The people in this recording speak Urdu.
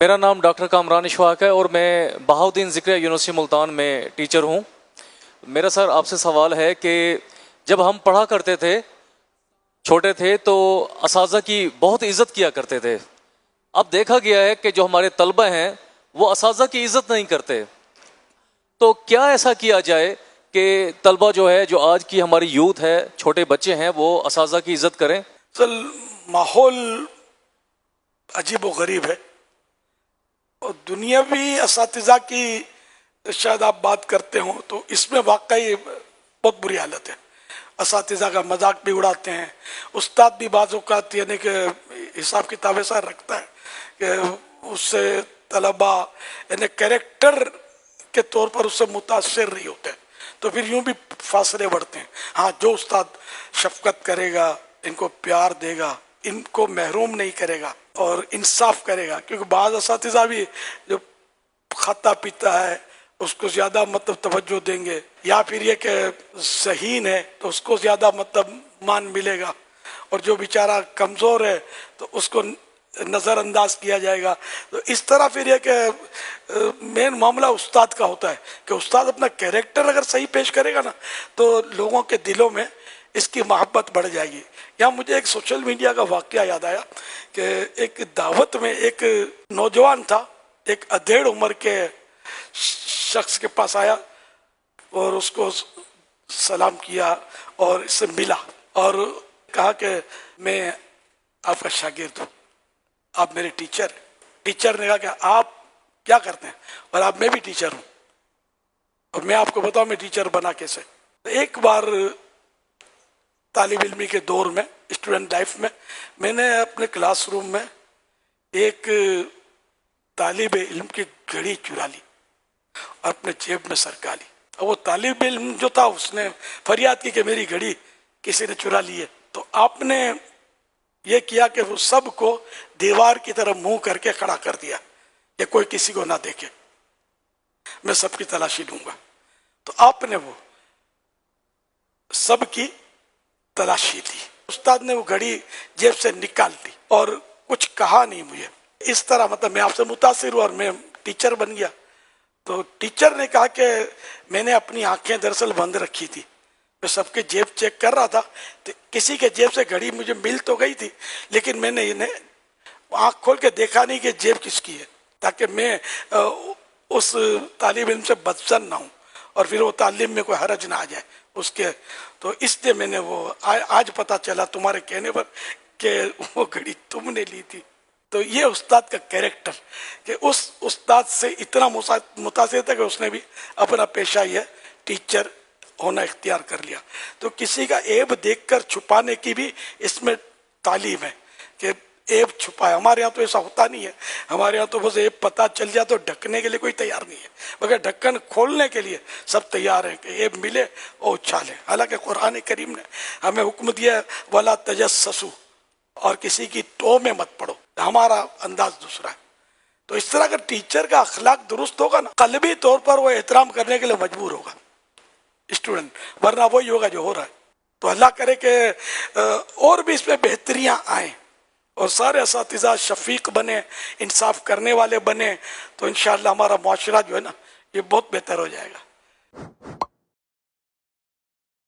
میرا نام ڈاکٹر کامران اشفاق ہے اور میں بہاؤالدین ذکریہ یونیورسٹی ملتان میں ٹیچر ہوں۔ میرا سر آپ سے سوال ہے کہ جب ہم پڑھا کرتے تھے، چھوٹے تھے، تو اساتذہ کی بہت عزت کیا کرتے تھے۔ اب دیکھا گیا ہے کہ جو ہمارے طلبہ ہیں وہ اساتذہ کی عزت نہیں کرتے، تو کیا ایسا کیا جائے کہ طلبہ جو ہے، جو آج کی ہماری یوتھ ہے، چھوٹے بچے ہیں، وہ اساتذہ کی عزت کریں؟ اصل ماحول عجیب و غریب ہے، اور دنیاوی اساتذہ کی شاید آپ بات کرتے ہوں تو اس میں واقعی بہت بری حالت ہے۔ اساتذہ کا مذاق بھی اڑاتے ہیں، استاد بھی بعض اوقات یعنی کہ حساب کتاب ایسا رکھتا ہے کہ اس سے طلبہ یعنی کریکٹر کے طور پر اس سے متاثر نہیں ہوتے، تو پھر یوں بھی فاصلے بڑھتے ہیں۔ ہاں، جو استاد شفقت کرے گا، ان کو پیار دے گا، ان کو محروم نہیں کرے گا اور انصاف کرے گا، کیونکہ بعض اساتذہ بھی جو کھاتا پیتا ہے اس کو زیادہ توجہ دیں گے، یا پھر یہ کہ ذہین ہے تو اس کو زیادہ مان ملے گا، اور جو بیچارہ کمزور ہے تو اس کو نظر انداز کیا جائے گا۔ تو اس طرح پھر یہ کہ مین معاملہ استاد کا ہوتا ہے کہ استاد اپنا کیریکٹر اگر صحیح پیش کرے گا نا تو لوگوں کے دلوں میں اس کی محبت بڑھ جائے گی۔ یہاں مجھے ایک سوشل میڈیا کا واقعہ یاد آیا کہ ایک دعوت میں ایک نوجوان تھا، ایک ادھیڑ عمر کے شخص کے پاس آیا اور اس کو سلام کیا اور اس سے ملا اور کہا کہ میں آپ کا شاگرد ہوں، آپ میرے ٹیچر ہیں۔ ٹیچر نے کہا کہ آپ کیا کرتے ہیں؟ اور آپ میں بھی ٹیچر ہوں، اور میں آپ کو بتاؤں میں ٹیچر بنا کیسے۔ ایک بار طالب علمی کے دور میں، اسٹوڈنٹ لائف میں نے اپنے کلاس روم میں ایک طالب علم کی گھڑی چرا لی اور اپنے جیب میں سرکا لی، اور وہ طالب علم جو تھا اس نے فریاد کی کہ میری گھڑی کسی نے چرا لی ہے۔ تو آپ نے یہ کیا کہ وہ سب کو دیوار کی طرف منہ کر کے کھڑا کر دیا کہ کوئی کسی کو نہ دیکھے، میں سب کی تلاشی لوں گا۔ تو آپ نے وہ سب کی تلاشی لی، استاد نے وہ گھڑی جیب سے نکال لی اور کچھ کہا نہیں مجھے۔ اس طرح میں آپ سے متاثر ہوا اور میں ٹیچر بن گیا۔ تو ٹیچر نے کہا کہ میں نے اپنی آنکھیں دراصل بند رکھی تھی، میں سب کے جیب چیک کر رہا تھا، تو کسی کے جیب سے گھڑی مجھے مل تو گئی تھی، لیکن میں نے انہیں آنکھ کھول کے دیکھا نہیں کہ جیب کس کی ہے، تاکہ میں اس طالب علم سے بدظن نہ ہوں اور پھر وہ تعلیم میں کوئی حرج نہ آ جائے اس کے۔ تو اس لیے میں نے وہ آج پتا چلا تمہارے کہنے پر کہ وہ گھڑی تم نے لی تھی۔ تو یہ استاد کا کیریکٹر کہ اس استاد سے اتنا متاثر تھا کہ اس نے بھی اپنا پیشہ یہ ٹیچر ہونا اختیار کر لیا۔ تو کسی کا عیب دیکھ کر چھپانے کی بھی اس میں تعلیم ہے کہ عیب چھپائے۔ ہمارے یہاں تو ایسا ہوتا نہیں ہے، ہمارے یہاں تو بس عیب پتہ چل جائے تو ڈھکنے کے لیے کوئی تیار نہیں ہے، مگر ڈھکن کھولنے کے لیے سب تیار ہیں کہ عیب ملے اور اچھالے۔ حالانکہ قرآن کریم نے ہمیں حکم دیا ہے وَلَا تَجَسَّسُوا، اور کسی کی ٹو میں مت پڑو، ہمارا انداز دوسرا ہے۔ تو اس طرح اگر ٹیچر کا اخلاق درست ہوگا نا، قلبی طور پر وہ احترام کرنے کے لیے مجبور ہوگا اسٹوڈنٹ، ورنہ وہی ہوگا جو ہو رہا ہے۔ تو اللہ کرے کہ اور بھی اس میں بہتریاں آئیں اور سارے اساتذہ شفیق بنے، انصاف کرنے والے بنے، تو انشاءاللہ ہمارا معاشرہ جو ہے نا یہ بہت بہتر ہو جائے گا۔